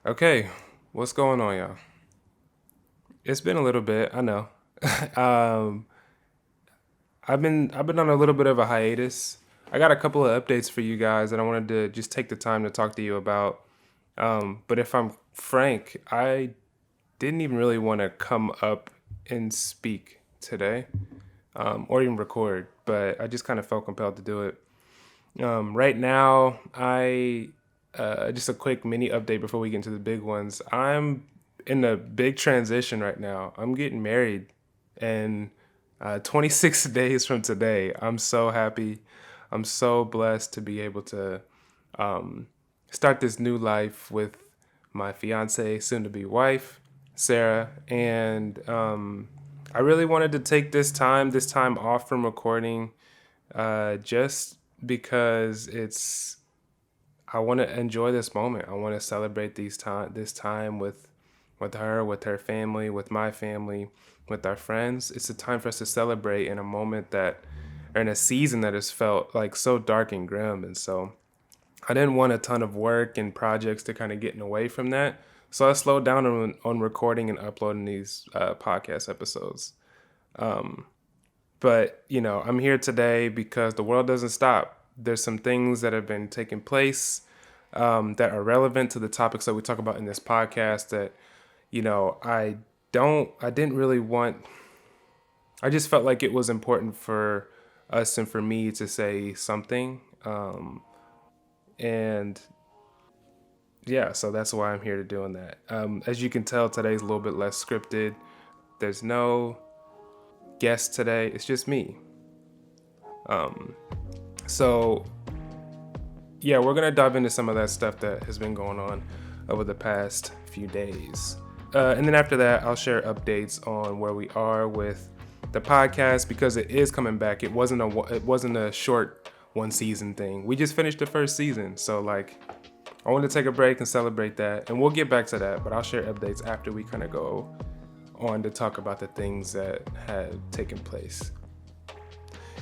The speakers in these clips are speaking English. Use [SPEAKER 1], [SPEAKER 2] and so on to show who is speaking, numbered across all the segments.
[SPEAKER 1] Okay, what's going on, y'all? It's been a little bit, I know. um, I've been on a little bit of a hiatus. I got a couple of updates for you guys that I wanted to just take the time to talk to you about. But if I'm frank, I didn't even really want to come up and speak today, or even record, but I just kind of felt compelled to do it. Right now, I just a quick mini update before we get into the big ones. I'm in a big transition right now. I'm getting married, and 26 days from today, I'm so happy. I'm so blessed to be able to start this new life with my fiance, soon to be wife, Sarah, and I really wanted to take this time off from recording, just because I want to enjoy this moment. I want to celebrate this time with her, with her family, with my family, with our friends. It's a time for us to celebrate in a moment that, or in a season that has felt like so dark and grim. And so I didn't want a ton of work and projects to kind of get in the way from that. So I slowed down on recording and uploading these podcast episodes. But, I'm here today because the world doesn't stop. There's some things that have been taking place, that are relevant to the topics that we talk about in this podcast that, I didn't really want, I just felt like it was important for us and for me to say something. And yeah, so that's why I'm here to doing that. As you can tell, today's a little bit less scripted. There's no guest today. It's just me. So yeah, we're gonna dive into some of that stuff that has been going on over the past few days, and then after that, I'll share updates on where we are with the podcast because it is coming back. It wasn't a short one season thing. We just finished the first season, so like I wanted to take a break and celebrate that, and we'll get back to that. But I'll share updates after we kind of go on to talk about the things that have taken place.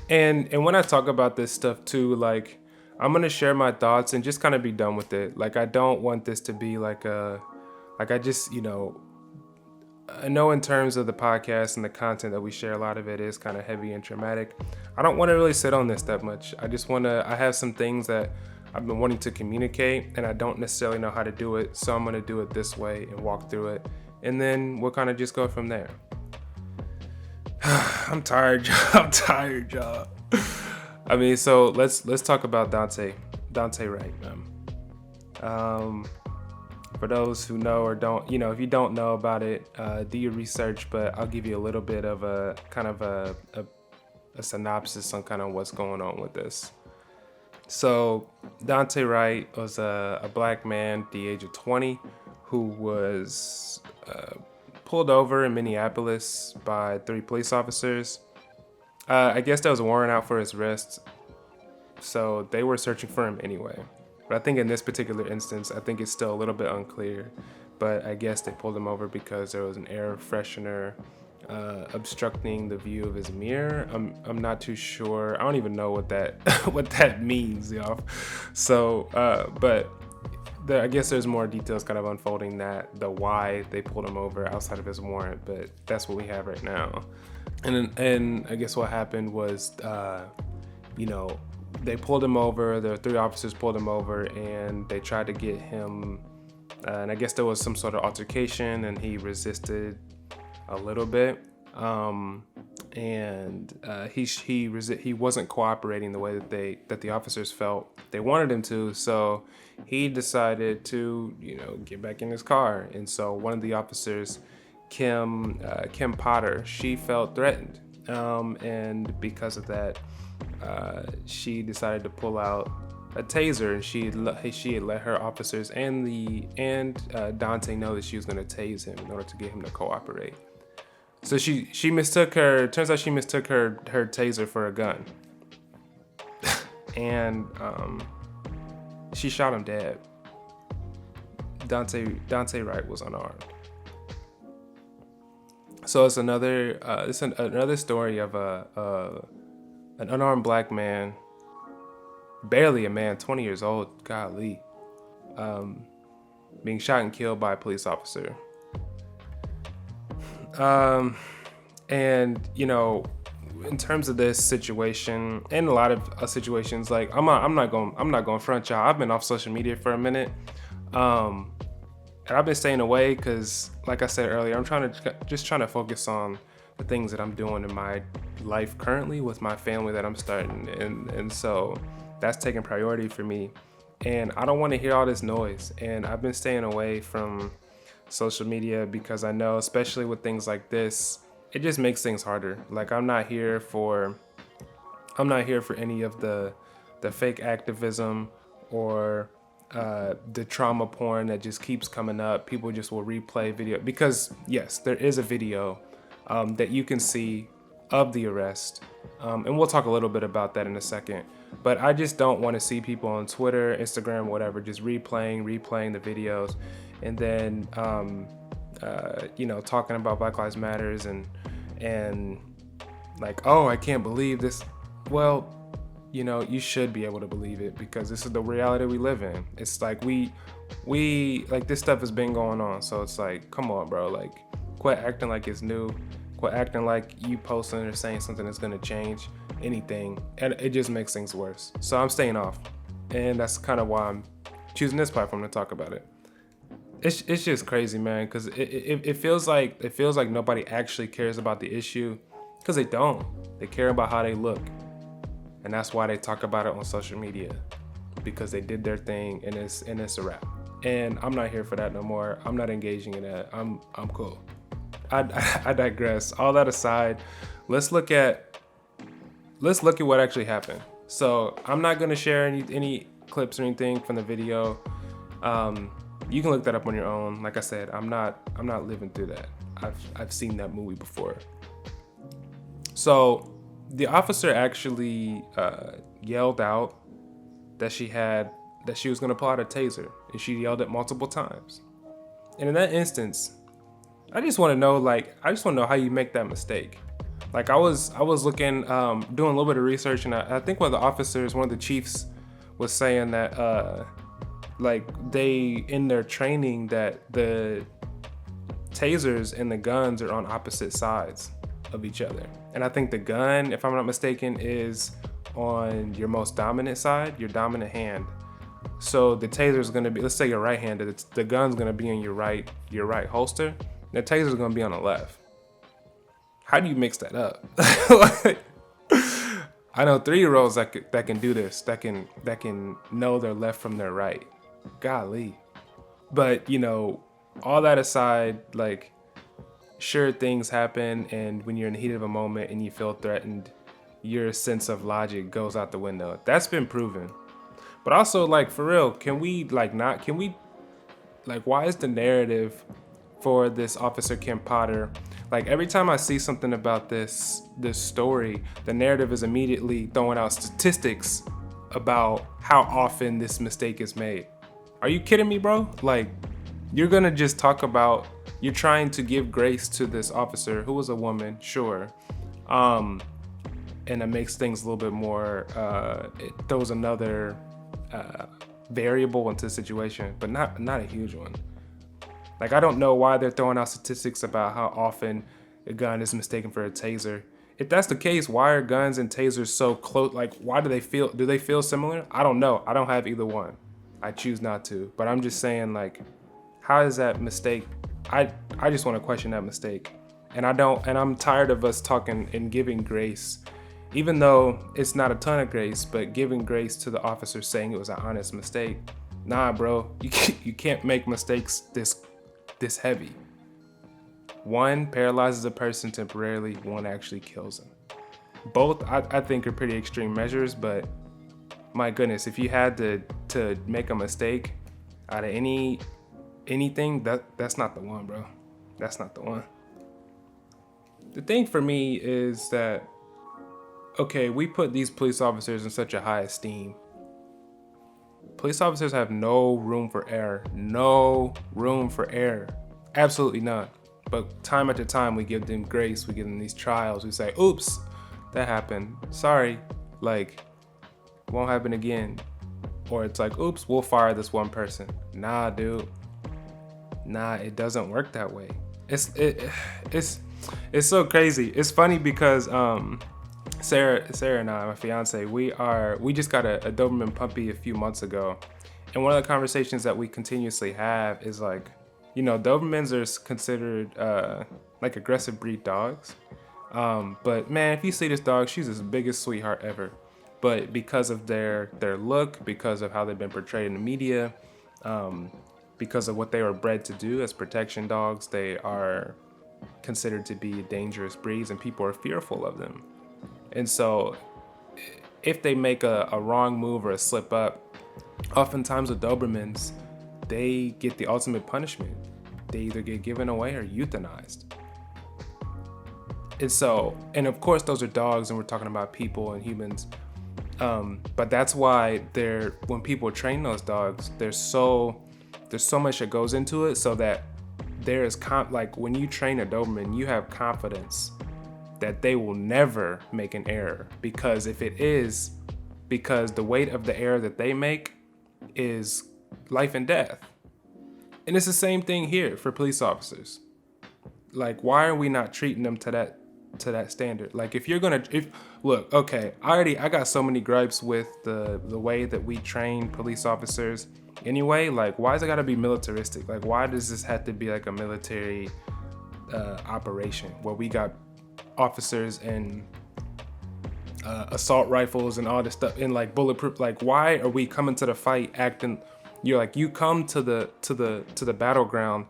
[SPEAKER 1] And when I talk about this stuff too, like I'm gonna share my thoughts and just kind of be done with it. Like I don't want this to be like I just I know in terms of the podcast and the content that we share, a lot of it is kind of heavy and traumatic. I don't want to really sit on this that much. I have some things that I've been wanting to communicate and I don't necessarily know how to do it, so I'm gonna do it this way and walk through it, and then we'll kind of just go from there. I'm tired. I'm tired, y'all. I mean, so let's talk about Daunte Wright. Um, for those who know or don't, if you don't know about it, do your research. But I'll give you a little bit of a kind of a synopsis on kind of what's going on with this. So Daunte Wright was a black man at the age of 20 who was pulled over in Minneapolis by 3 police officers. I guess there was a warrant out for his arrest, so they were searching for him anyway. But I think in this particular instance, I think it's still a little bit unclear. But I guess they pulled him over because there was an air freshener obstructing the view of his mirror. I'm not too sure. I don't even know what that what that means, y'all. So, but I guess there's more details kind of unfolding that the why they pulled him over outside of his warrant. But that's what we have right now. And I guess what happened was, they pulled him over. The 3 officers pulled him over, and they tried to get him. And I guess there was some sort of altercation, and he resisted a little bit. He wasn't cooperating the way that the officers felt they wanted him to. So he decided to get back in his car. And so one of the officers, Kim Potter, she felt threatened, and because of that, she decided to pull out a taser, and she had let her officers and Daunte know that she was going to tase him in order to get him to cooperate. So she mistook her. Turns out she mistook her taser for a gun, and she shot him dead. Daunte Wright was unarmed. So it's another story of an unarmed black man, barely a man, 20 years old, golly, being shot and killed by a police officer. And you know, in terms of this situation and a lot of situations, like I'm not going front y'all. I've been off social media for a minute, and I've been staying away because, like I said earlier, I'm trying to focus on the things that I'm doing in my life currently with my family that I'm starting, and so that's taking priority for me. And I don't want to hear all this noise, and I've been staying away from social media because I know, especially with things like this, it just makes things harder. Like I'm not here for any of the fake activism or the trauma porn that just keeps coming up. People just will replay video because yes, there is a video that you can see of the arrest, and we'll talk a little bit about that in a second. But I just don't want to see people on Twitter, Instagram, whatever, just replaying the videos, and then you know, talking about Black Lives Matters and like, oh, I can't believe this. Well, you know, you should be able to believe it because this is the reality we live in. It's like we like this stuff has been going on, so it's like, come on, bro, like quit acting like it's new. Quit acting like you posting or saying something that's gonna change anything, and it just makes things worse. So I'm staying off, and that's kind of why I'm choosing this platform to talk about it. It's just crazy, man, because it feels like nobody actually cares about the issue, because they don't. They care about how they look, and that's why they talk about it on social media, because they did their thing and it's a wrap. And I'm not here for that no more. I'm not engaging in that. I'm cool. I digress. All that aside, let's look at what actually happened. So I'm not gonna share any clips or anything from the video. You can look that up on your own. Like I said, I'm not living through that. I've seen that movie before. So the officer actually yelled out that she was gonna pull out a taser, and she yelled it multiple times. And in that instance, I just want to know how you make that mistake. Like I was looking, doing a little bit of research, and I think one of the chiefs was saying that like they, in their training, that the tasers and the guns are on opposite sides of each other. And I think the gun, if I'm not mistaken, is on your most dominant side, your dominant hand. So the taser is going to be, let's say you're right-handed, the gun's going to be in your right holster. The taser is going to be on the left. How do you mix that up? Like, I know 3-year-olds that can do this, that can know their left from their right. Golly. But, you know, all that aside, like, sure, things happen, and when you're in the heat of a moment and you feel threatened, your sense of logic goes out the window. That's been proven. But also, like, for real, why is the narrative for this Officer Kim Potter, like, every time I see something about this story, the narrative is immediately throwing out statistics about how often this mistake is made. Are you kidding me, bro? Like, you're gonna just talk about, you're trying to give grace to this officer who was a woman, sure, and it makes things a little bit more, it throws another variable into the situation, but not a huge one. Like, I don't know why they're throwing out statistics about how often a gun is mistaken for a taser. If that's the case, why are guns and tasers so close? Like, why do they feel similar? I don't know. I don't have either one. I choose not to. But I'm just saying, like, how is that mistake? I just want to question that mistake. And I'm tired of us talking and giving grace, even though it's not a ton of grace, but giving grace to the officer saying it was an honest mistake. Nah, bro, you can't make mistakes this heavy. One paralyzes a person temporarily, one actually kills them. Both I think are pretty extreme measures, but my goodness, if you had to make a mistake out of anything, that's not the one, bro. That's not the one. The thing for me is that, okay, we put these police officers in such a high esteem. Police officers have no room for error. No room for error. Absolutely none. But time after time, we give them grace. We give them these trials. We say, oops, that happened. Sorry. Like, won't happen again. Or it's like, oops, we'll fire this one person. Nah, dude. Nah, it doesn't work that way. It's so crazy. It's funny because Sarah and I, my fiance, we just got a Doberman puppy a few months ago, and one of the conversations that we continuously have is like, Dobermans are considered like aggressive breed dogs. But man, if you see this dog, she's the biggest sweetheart ever. But because of their look, because of how they've been portrayed in the media, because of what they were bred to do as protection dogs, they are considered to be dangerous breeds, and people are fearful of them. And so if they make a wrong move or a slip up, oftentimes with Dobermans, they get the ultimate punishment. They either get given away or euthanized. And so, and of course those are dogs, and we're talking about people and humans. But that's why when people train those dogs, there's so much that goes into it, so that there is like when you train a Doberman, you have confidence that they will never make an error, because if it is, because the weight of the error that they make is life and death. And it's the same thing here for police officers. Like, why are we not treating them to that standard? Like, look, okay, I got so many gripes with the way that we train police officers anyway. Like, why is it gotta be militaristic? Like, why does this have to be like a military operation where we got officers and assault rifles and all this stuff and like bulletproof? Like, why are we coming to the fight acting? You're like, you come to the battleground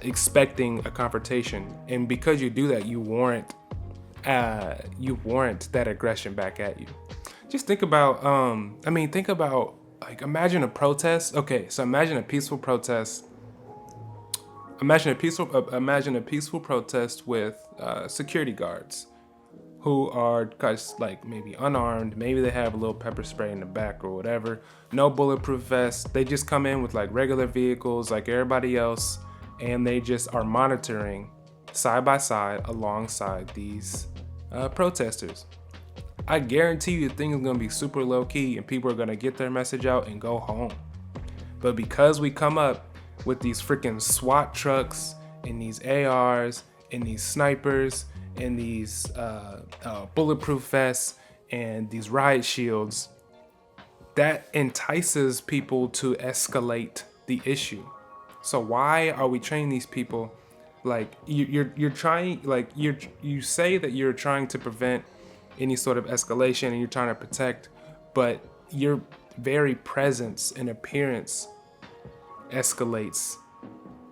[SPEAKER 1] expecting a confrontation, and because you do that, you warrant that aggression back at you. Just think about like, imagine a protest. Okay, so imagine a peaceful protest. Imagine a peaceful protest with security guards who are guys like maybe unarmed, maybe they have a little pepper spray in the back or whatever, no bulletproof vests. They just come in with like regular vehicles like everybody else, and they just are monitoring side by side alongside these protesters. I guarantee you the thing is gonna be super low key, and people are gonna get their message out and go home. But because we come up with these freaking SWAT trucks and these ARs and these snipers and these bulletproof vests and these riot shields, that entices people to escalate the issue. So why are we training these people? Like, you're trying, like, you say that you're trying to prevent any sort of escalation and you're trying to protect, but your very presence and appearance escalates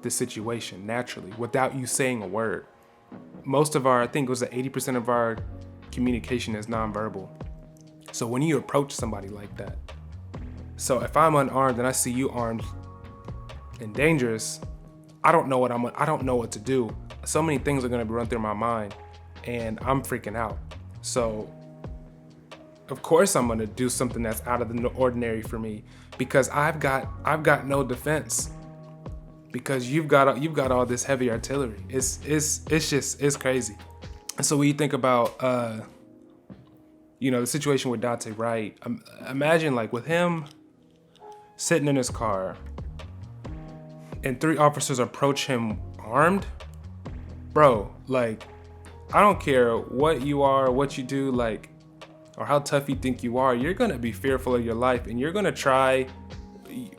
[SPEAKER 1] the situation naturally without you saying a word. Most of I think it was 80% of our communication is nonverbal. So when you approach somebody like that, so if I'm unarmed and I see you armed and dangerous, I don't know what to do. So many things are gonna be run through my mind, and I'm freaking out. So of course I'm gonna do something that's out of the ordinary for me, because I've got no defense, because you've got all this heavy artillery. It's crazy. And so when you think about the situation with Daunte Wright, imagine like with him sitting in his car and 3 officers approach him armed. Bro, like, I don't care what you are, what you do, like, or how tough you think you are, you're gonna be fearful of your life, and you're gonna try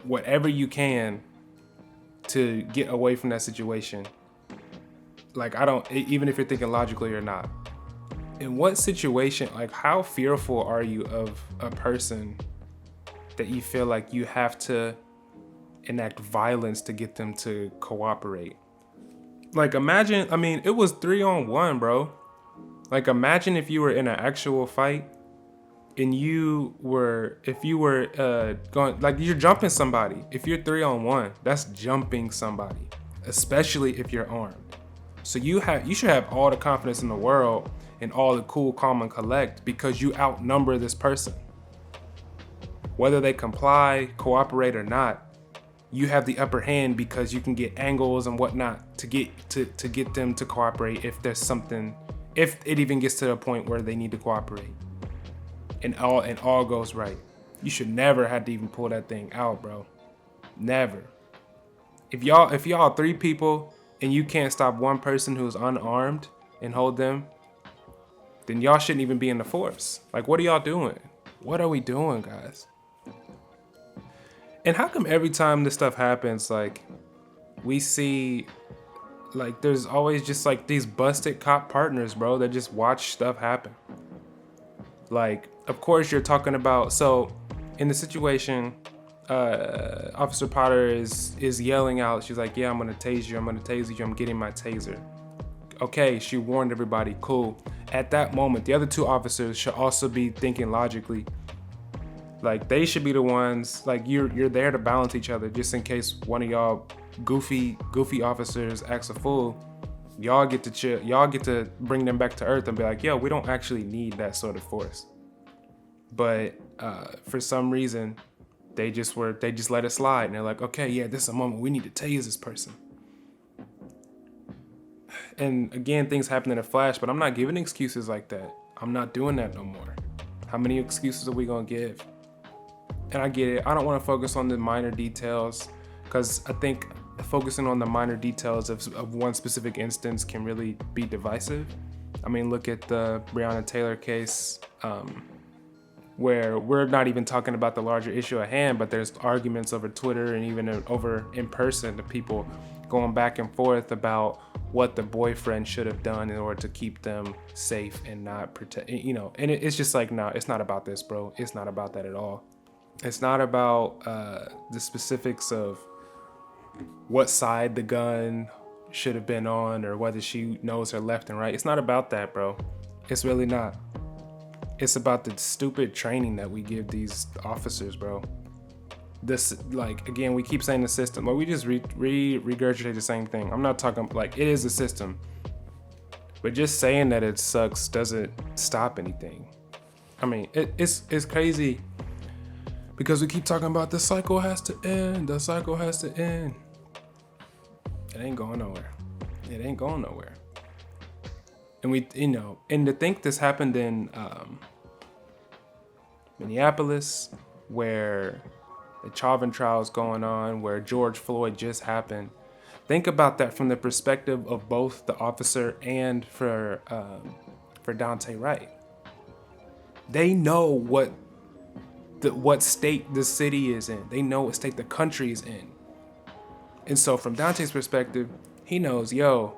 [SPEAKER 1] whatever you can to get away from that situation. Like, even if you're thinking logically or not. In what situation, like, how fearful are you of a person that you feel like you have to enact violence to get them to cooperate? Like, imagine, it was 3-on-1, bro. Like, imagine if you were in an actual fight and if you were going, like, you're jumping somebody. If you're 3-on-1, that's jumping somebody, especially if you're armed. So you should have all the confidence in the world and all the cool, calm, and collect, because you outnumber this person. Whether they comply, cooperate, or not, you have the upper hand, because you can get angles and whatnot to get them to cooperate if it even gets to the point where they need to cooperate, and all goes right. You should never have to even pull that thing out, bro. Never. If y'all 3 people and you can't stop one person who's unarmed and hold them, then y'all shouldn't even be in the force. Like, what are y'all doing? What are we doing, guys? And how come every time this stuff happens, like, we see, like, there's always just like these busted cop partners, bro, that just watch stuff happen. Like, of course you're talking about, so in the situation, Officer Potter is yelling out, she's like, yeah, I'm gonna tase you, I'm getting my taser. Okay, she warned everybody, cool. At that moment, the other 2 officers should also be thinking logically. Like, they should be the ones, like, you're there to balance each other, just in case one of y'all goofy officers acts a fool. Y'all get to chill, y'all get to bring them back to earth and be like, yo, we don't actually need that sort of force. But for some reason, they just let it slide, and they're like, okay, yeah, this is a moment we need to tase this person. And again, things happen in a flash, but I'm not giving excuses like that. I'm not doing that no more. How many excuses are we gonna give? And I get it, I don't wanna focus on the minor details, because I think focusing on the minor details of one specific instance can really be divisive. I mean, look at the Breonna Taylor case, where we're not even talking about the larger issue at hand, but there's arguments over Twitter and even over in person, the people going back and forth about what the boyfriend should have done in order to keep them safe and not protect, you know. And it's just like, no, it's not about this, bro. It's not about that at all. It's not about the specifics of what side the gun should have been on or whether she knows her left and right. It's not about that, bro. It's really not. It's about the stupid training that we give these officers, bro. This, like, again, we keep saying the system, but we just regurgitate the same thing. I'm not talking, like, it is a system, but just saying that it sucks doesn't stop anything. I mean, it's crazy because we keep talking about the cycle has to end, the cycle has to end. It ain't going nowhere. It ain't going nowhere. And we, you know, and to think this happened in Minneapolis, where the Chauvin trial is going on, where George Floyd just happened. Think about that from the perspective of both the officer and for Daunte Wright. They know what state the city is in. They know what state the country is in. And so from Daunte's perspective, he knows, yo,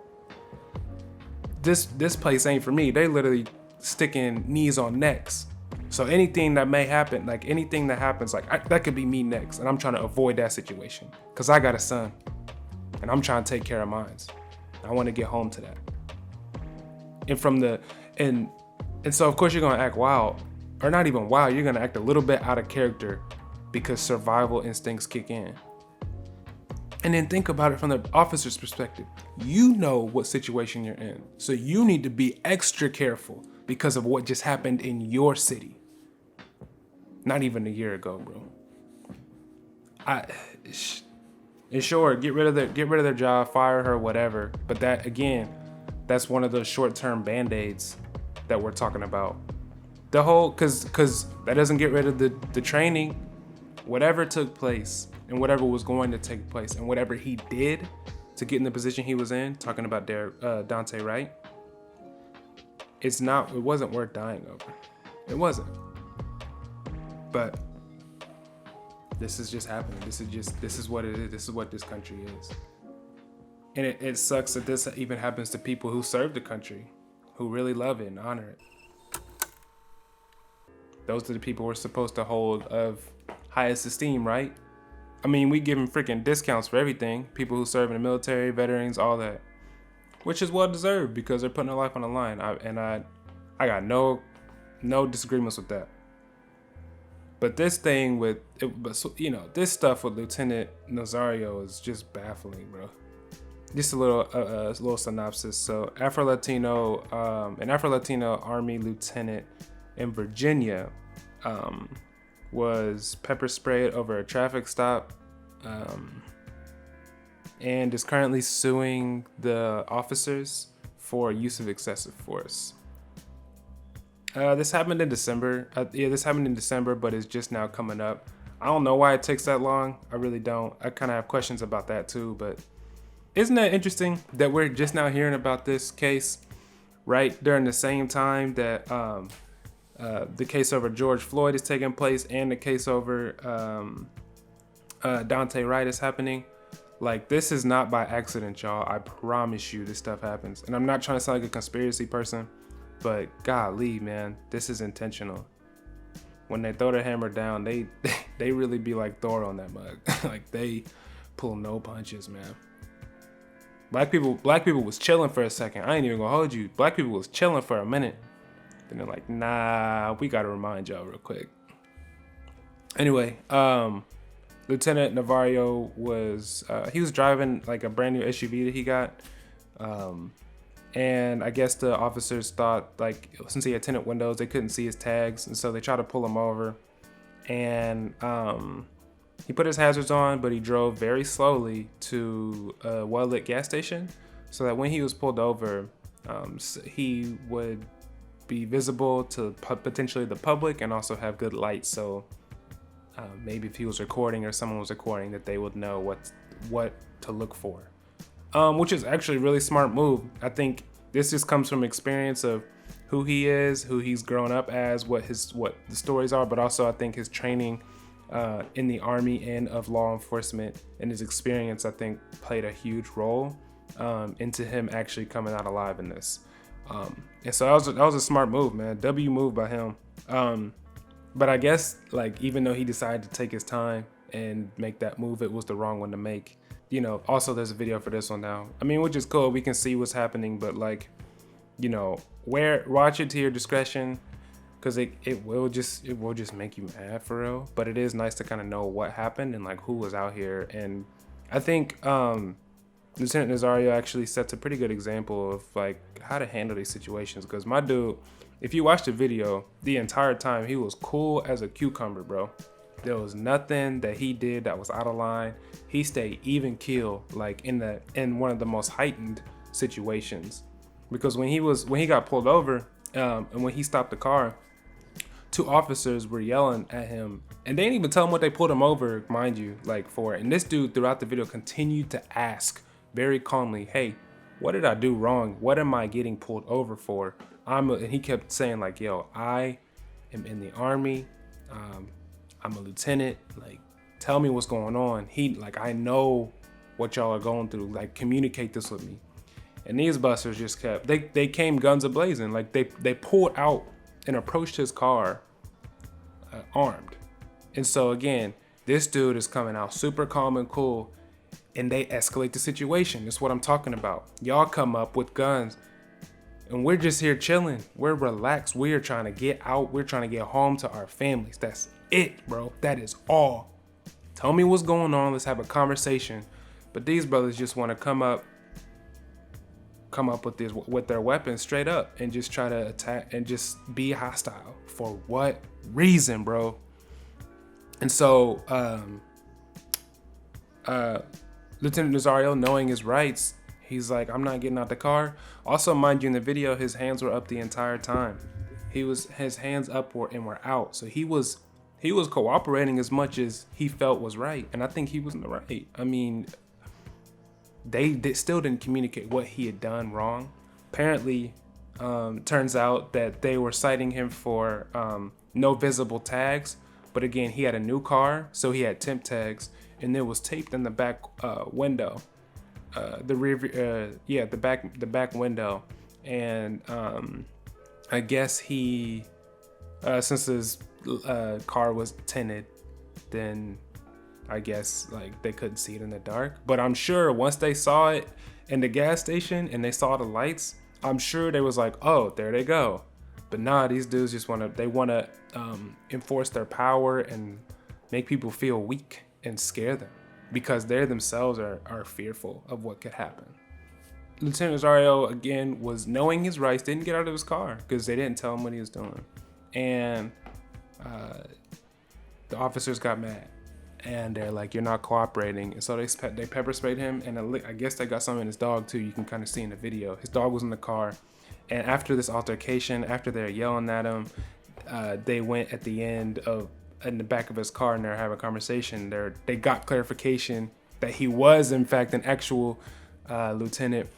[SPEAKER 1] this place ain't for me. They literally sticking knees on necks. So anything that may happen, like anything that happens, like that could be me next. And I'm trying to avoid that situation because I got a son and I'm trying to take care of mine. I want to get home to that. And from the, and so of course you're going to act wild, or not even wild. You're going to act a little bit out of character because survival instincts kick in. And then think about it from the officer's perspective. You know what situation you're in. So you need to be extra careful because of what just happened in your city. Not even a year ago, bro. And sure, get rid of their job, fire her, whatever. But that, again, that's one of those short-term band-aids that we're talking about. The whole, cause that doesn't get rid of the training. Whatever took place and whatever was going to take place and whatever he did to get in the position he was in, talking about Daunte Wright, it wasn't worth dying over. It wasn't. But this is just happening. This is what it is. This is what this country is. And it sucks that this even happens to people who serve the country, who really love it and honor it. Those are the people we're supposed to hold of highest esteem, right? I mean, we give them freaking discounts for everything. People who serve in the military, veterans, all that. Which is well deserved because they're putting their life on the line. I got no disagreements with that. But this thing with, this stuff with Lieutenant Nozario is just baffling, bro. Just a little synopsis. So an Afro-Latino Army lieutenant in Virginia was pepper sprayed over a traffic stop and is currently suing the officers for use of excessive force. This happened in December. But it's just now coming up. I don't know why it takes that long. I really don't. I kind of have questions about that too. But isn't that interesting that we're just now hearing about this case right during the same time that the case over George Floyd is taking place and the case over Daunte Wright is happening? Like, this is not by accident, y'all. I promise you this stuff happens. And I'm not trying to sound like a conspiracy person, but golly, man, this is intentional. When they throw their hammer down, they really be like Thor on that mug. Like, they pull no punches, man. Black people was chilling for a second. I ain't even gonna hold you. Black people was chilling for a minute. Then they're like, nah, we gotta remind y'all real quick. Anyway, Lieutenant Nozario was he was driving like a brand new SUV that he got, and I guess the officers thought, like, since he had tinted windows, they couldn't see his tags, and so they tried to pull him over. And he put his hazards on, but he drove very slowly to a well-lit gas station, so that when he was pulled over, he would be visible to potentially the public and also have good light. So maybe if he was recording or someone was recording, that they would know what to look for, which is actually a really smart move. I think this just comes from experience of who he is, who he's grown up as, what the stories are, but also I think his training in the Army and of law enforcement and his experience, I think, played a huge role into him actually coming out alive in this. And so that was a smart move, man. W move by him. But I guess, like, even though he decided to take his time and make that move, it was the wrong one to make. You know, also there's a video for this one now. I mean, which is cool. We can see what's happening, but, like, you know, watch it to your discretion, because it will just make you mad for real. But it is nice to kind of know what happened and, like, who was out here. And I think Lieutenant Nozario actually sets a pretty good example of, like, how to handle these situations. Because my dude, if you watch the video, the entire time he was cool as a cucumber, bro. There was nothing that he did that was out of line. He stayed even keel, like in one of the most heightened situations. Because when he got pulled over, and when he stopped the car, 2 officers were yelling at him, and they didn't even tell him what they pulled him over, mind you, like, for. And this dude throughout the video continued to ask very calmly, "Hey, what did I do wrong? What am I getting pulled over for?" And he kept saying, like, "Yo, I am in the Army. I'm a lieutenant. Like, tell me what's going on. I know what y'all are going through. Like, communicate this with me." And these busters just kept, they came guns a-blazing. Like, they pulled out and approached his car armed. And so again, this dude is coming out super calm and cool, and they escalate the situation. That's what I'm talking about. Y'all come up with guns, and we're just here chilling. We're relaxed. We are trying to get out. We're trying to get home to our families. That's it, bro. That is all. Tell me what's going on. Let's have a conversation. But these brothers just want to come up with their weapons straight up and just try to attack and just be hostile. For what reason, bro? And so Lieutenant Nozario, knowing his rights, he's like, "I'm not getting out the car." Also, mind you, in the video, his hands were up the entire time. His hands up were out. So he was cooperating as much as he felt was right. And I think he was in the right. I mean, they still didn't communicate what he had done wrong. Apparently, turns out that they were citing him for no visible tags. But again, he had a new car, so he had temp tags, and it was taped in the back window, the back window. And I guess he, since his car was tinted, then I guess, like, they couldn't see it in the dark. But I'm sure once they saw it in the gas station and they saw the lights, I'm sure they was like, "Oh, there they go." But nah, these dudes just want to enforce their power and make people feel weak and scare them, because they themselves are fearful of what could happen. Lieutenant Nozario, again, was knowing his rights, didn't get out of his car because they didn't tell him what he was doing. And the officers got mad. And they're like, "You're not cooperating." And so they pepper sprayed him, and I guess they got some in his dog too. You can kind of see in the video. His dog was in the car. And after this altercation, after they're yelling at him, they went at the end of in the back of his car and they're having a conversation. They got clarification that he was in fact an actual lieutenant,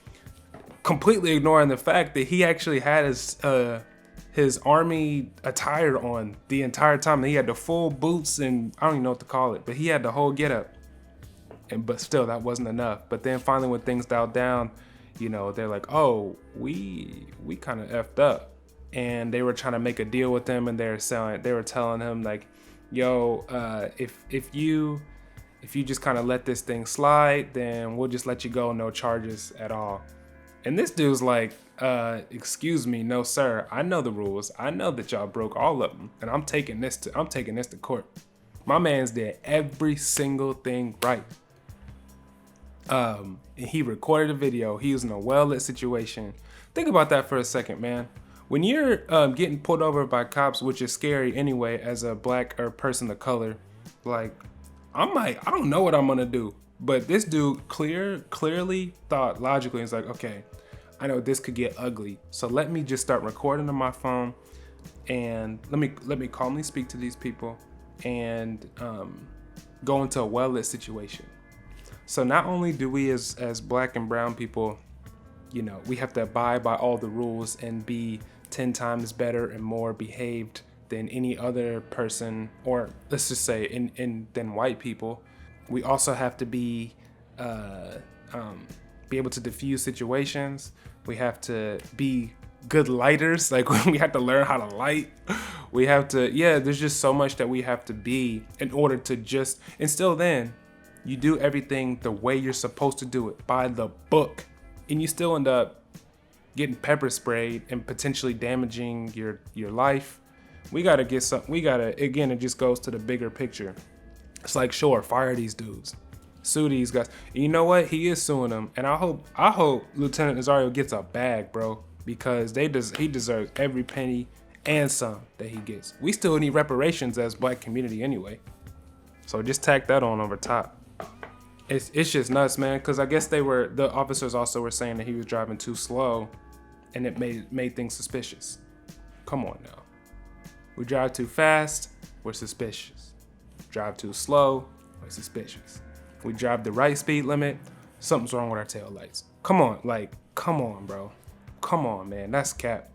[SPEAKER 1] completely ignoring the fact that he actually had his army attire on the entire time. He had the full boots and I don't even know what to call it, but he had the whole getup. But still, that wasn't enough. But then finally, when things dialed down, you know, they're like, "Oh, we kind of effed up," and they were trying to make a deal with him, and they were telling him like, "Yo, if you just kind of let this thing slide, then we'll just let you go, no charges at all." And this dude's like, "Excuse me, no sir. I know the rules. I know that y'all broke all of them, and I'm taking this to court." My man's did every single thing right. And he recorded a video. He was in a well-lit situation. Think about that for a second, man. When you're getting pulled over by cops, which is scary anyway, as a black or person of color, like I don't know what I'm gonna do. But this dude clearly thought logically. He's like, okay, I know this could get ugly, so let me just start recording on my phone, and let me calmly speak to these people, and go into a well-lit situation. So not only do we as black and brown people, you know, we have to abide by all the rules and be 10 times better and more behaved than any other person, or let's just say than white people. We also have to be able to diffuse situations. We have to be good lighters. Like we have to learn how to light. We have to, there's just so much that we have to be in order to just, and still then, you do everything the way you're supposed to do it, by the book, and you still end up getting pepper sprayed and potentially damaging your life. Again, it just goes to the bigger picture. It's like, sure, fire these dudes, sue these guys. And you know what? He is suing them, and I hope Lieutenant Nozario gets a bag, bro, because he deserves every penny and some that he gets. We still need reparations as black community anyway. So just tack that on over top. It's just nuts, man, because I guess the officers also were saying that he was driving too slow, and it made things suspicious. Come on now. We drive too fast, we're suspicious. Drive too slow, we're suspicious. We drive the right speed limit, something's wrong with our tail lights. Come on, bro. Come on, man, that's cap.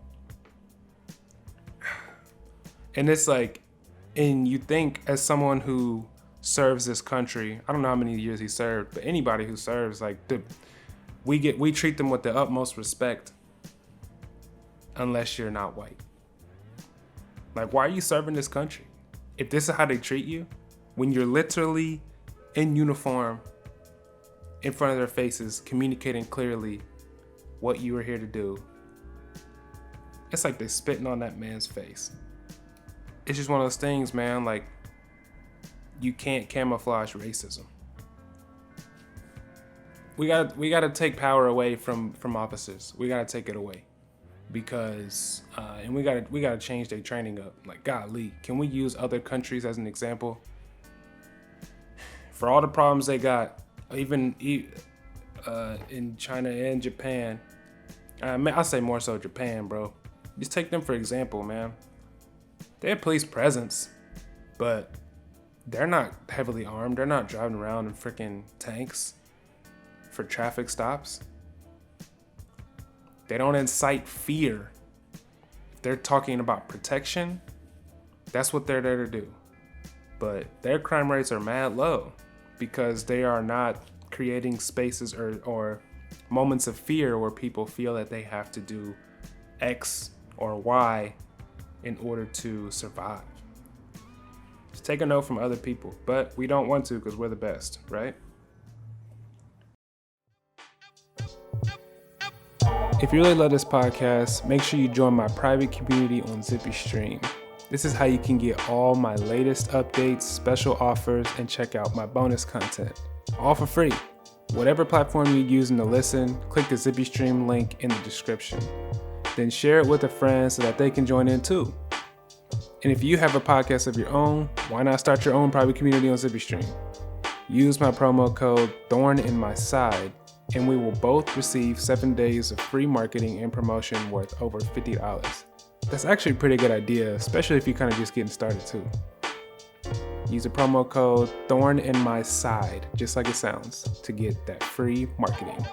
[SPEAKER 1] And it's like, and you think as someone who serves this country, I don't know how many years he served, but anybody who serves, like, we treat them with the utmost respect unless you're not white. Like, why are you serving this country if this is how they treat you, when you're literally in uniform in front of their faces communicating clearly what you were here to do? It's like they're spitting on that man's face. It's just one of those things, man. Like, you can't camouflage racism. We gotta take power away from officers. We gotta take it away, because and we gotta change their training up. Like, golly, can we use other countries as an example for all the problems they got, even in China and Japan? I say more so Japan, bro. Just take them for example, man. They have police presence, but they're not heavily armed. They're not driving around in freaking tanks for traffic stops. They don't incite fear. If they're talking about protection, that's what they're there to do. But their crime rates are mad low because they are not creating spaces or moments of fear where people feel that they have to do X or Y in order to survive. Just take a note from other people, but we don't want to because we're the best, right? If you really love this podcast, make sure you join my private community on Zippy Stream. This is how you can get all my latest updates, special offers, and check out my bonus content, all for free. Whatever platform you're using to listen, click the Zippy Stream link in the description. Then share it with a friend so that they can join in too. And if you have a podcast of your own, why not start your own private community on Zippy Stream? Use my promo code Thorn in my side, and we will both receive 7 days of free marketing and promotion worth over $50. That's actually a pretty good idea, especially if you're kind of just getting started too. Use the promo code Thorn in My Side, just like it sounds, to get that free marketing.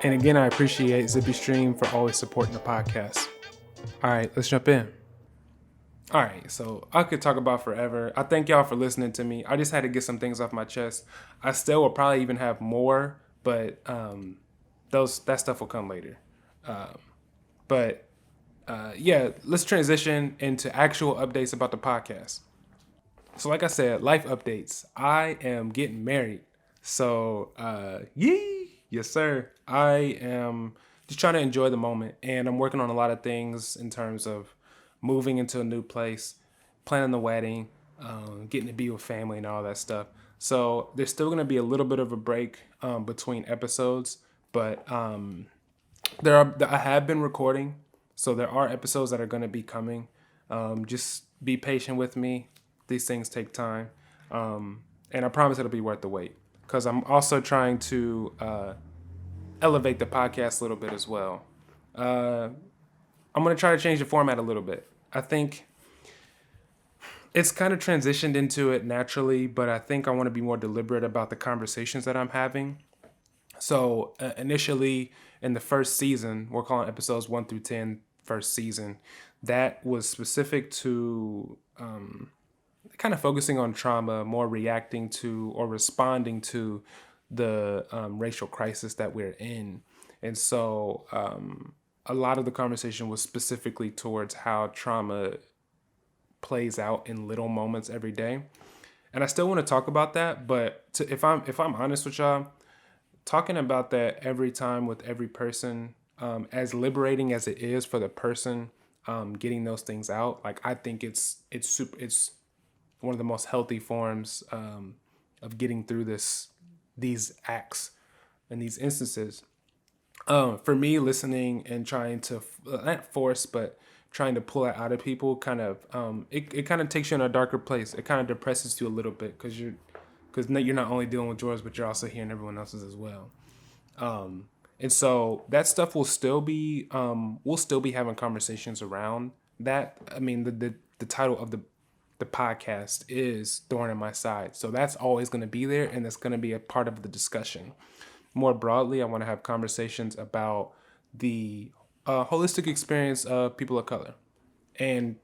[SPEAKER 1] And again, I appreciate ZippyStream for always supporting the podcast. All right, let's jump in. All right, so I could talk about forever. I thank y'all for listening to me. I just had to get some things off my chest. I still will probably even have more, but that stuff will come later. Yeah, let's transition into actual updates about the podcast. So like I said, life updates. I am getting married. So, yes, sir. I am just trying to enjoy the moment, and I'm working on a lot of things in terms of moving into a new place, planning the wedding, getting to be with family and all that stuff. So there's still going to be a little bit of a break between episodes, but I have been recording, so there are episodes that are going to be coming. Just be patient with me. These things take time, and I promise it'll be worth the wait, because I'm also trying to elevate the podcast a little bit as well. I'm going to try to change the format a little bit. I think it's kind of transitioned into it naturally, but I think I want to be more deliberate about the conversations that I'm having. So initially in the first season, we're calling episodes 1 through 10 first season. That was specific to kind of focusing on trauma, more reacting to or responding to the racial crisis that we're in. And so a lot of the conversation was specifically towards how trauma plays out in little moments every day. And I still want to talk about that, but if I'm honest with y'all, talking about that every time with every person, as liberating as it is for the person getting those things out, like I think it's one of the most healthy forms of getting through these acts and these instances. For me, listening and trying to not force, but trying to pull it out of people, kind of it kind of takes you in a darker place. It kind of depresses you a little bit because you're not only dealing with yours, but you're also hearing everyone else's as well. And so that stuff will still be we'll still be having conversations around that. I mean, the title of the podcast is Thorn in My Side, so that's always going to be there, and that's going to be a part of the discussion. More broadly, I want to have conversations about the holistic experience of people of color, and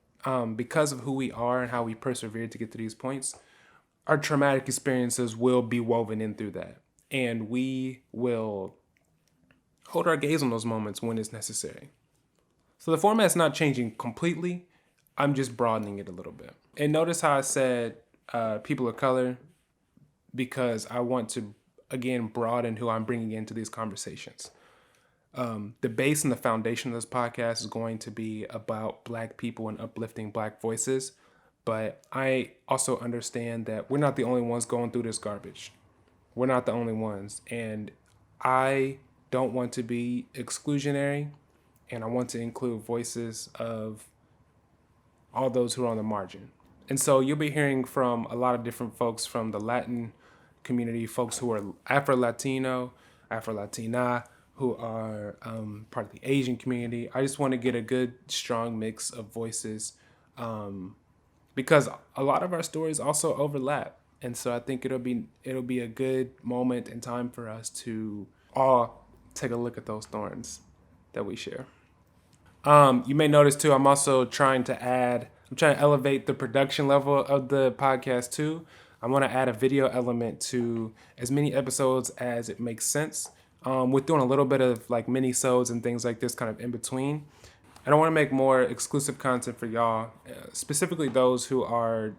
[SPEAKER 1] because of who we are and how we persevered to get to these points, our traumatic experiences will be woven in through that, and we will hold our gaze on those moments when it's necessary. So the format's not changing completely. I'm just broadening it a little bit. And notice how I said people of color, because I want to, again, broaden who I'm bringing into these conversations. The base and the foundation of this podcast is going to be about Black people and uplifting Black voices. But I also understand that we're not the only ones going through this garbage. We're not the only ones. And I don't want to be exclusionary, and I want to include voices of all those who are on the margin. And so you'll be hearing from a lot of different folks from the Latin community, folks who are Afro-Latino, Afro-Latina, who are part of the Asian community. I just want to get a good, strong mix of voices because a lot of our stories also overlap. And so I think it'll be a good moment and time for us to all take a look at those thorns that we share. You may notice too, I'm also trying to elevate the production level of the podcast too. I want to add a video element to as many episodes as it makes sense. We're doing a little bit of like mini-sodes and things like this kind of in between. And I want to make more exclusive content for y'all, specifically those who are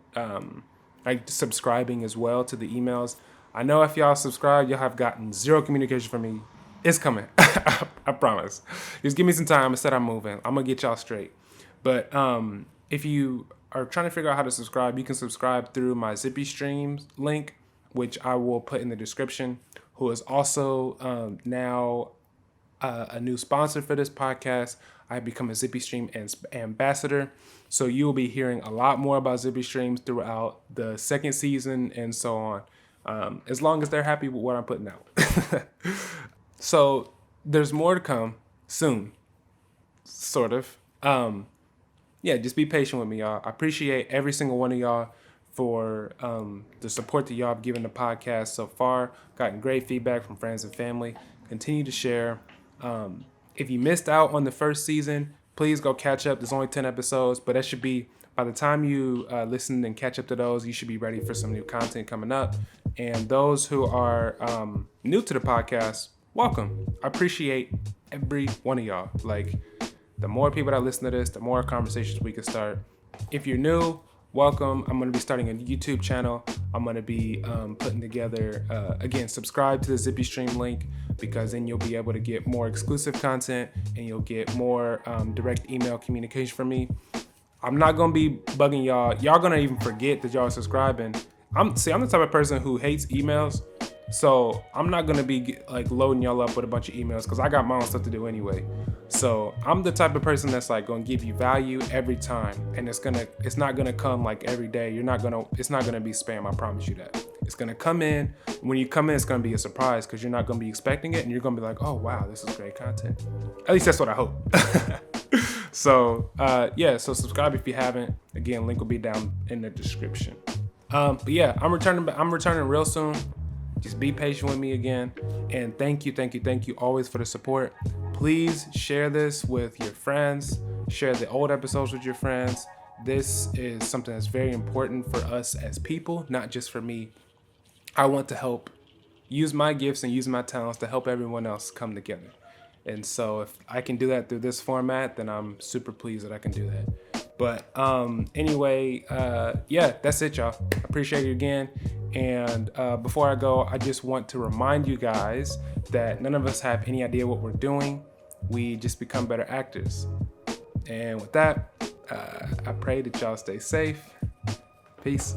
[SPEAKER 1] like subscribing as well to the emails. I know if y'all subscribe, y'all have gotten zero communication from me. It's coming. I promise. Just give me some time. Instead, I'm moving. I'm going to get y'all straight. But if you are trying to figure out how to subscribe, you can subscribe through my ZippyStream link, which I will put in the description, who is also now a new sponsor for this podcast. I've become a ZippyStream ambassador. So you will be hearing a lot more about ZippyStreams throughout the second season and so on, as long as they're happy with what I'm putting out. So there's more to come soon, sort of. Yeah, just be patient with me, y'all. I appreciate every single one of y'all for the support that y'all have given the podcast so far. Gotten great feedback from friends and family. Continue to share. If you missed out on the first season, please go catch up. There's only 10 episodes, but that should be, by the time you listen and catch up to those, you should be ready for some new content coming up. And those who are new to the podcast, welcome. I appreciate every one of y'all. Like, the more people that listen to this, the more conversations we can start. If you're new, welcome. I'm going to be starting a YouTube channel. I'm going to be putting together, again, subscribe to the Zippy Stream link, because then you'll be able to get more exclusive content and you'll get more direct email communication from me. I'm not going to be bugging y'all. Y'all going to even forget that y'all are subscribing. I'm the type of person who hates emails. So I'm not going to be like loading y'all up with a bunch of emails, because I got my own stuff to do anyway. So I'm the type of person that's like going to give you value every time. And it's not going to come like every day. It's not going to be spam. I promise you that. It's going to come in. When you come in, it's going to be a surprise, because you're not going to be expecting it. And you're going to be like, oh, wow, this is great content. At least that's what I hope. So, so subscribe if you haven't. Again, link will be down in the description. But yeah, I'm returning real soon. Just be patient with me again. And thank you always for the support. Please share this with your friends. Share the old episodes with your friends. This is something that's very important for us as people, not just for me. I want to help use my gifts and use my talents to help everyone else come together. And so if I can do that through this format, then I'm super pleased that I can do that. But anyway, that's it, y'all. I appreciate you again. And before I go, I just want to remind you guys that none of us have any idea what we're doing. We just become better actors. And with that, I pray that y'all stay safe. Peace.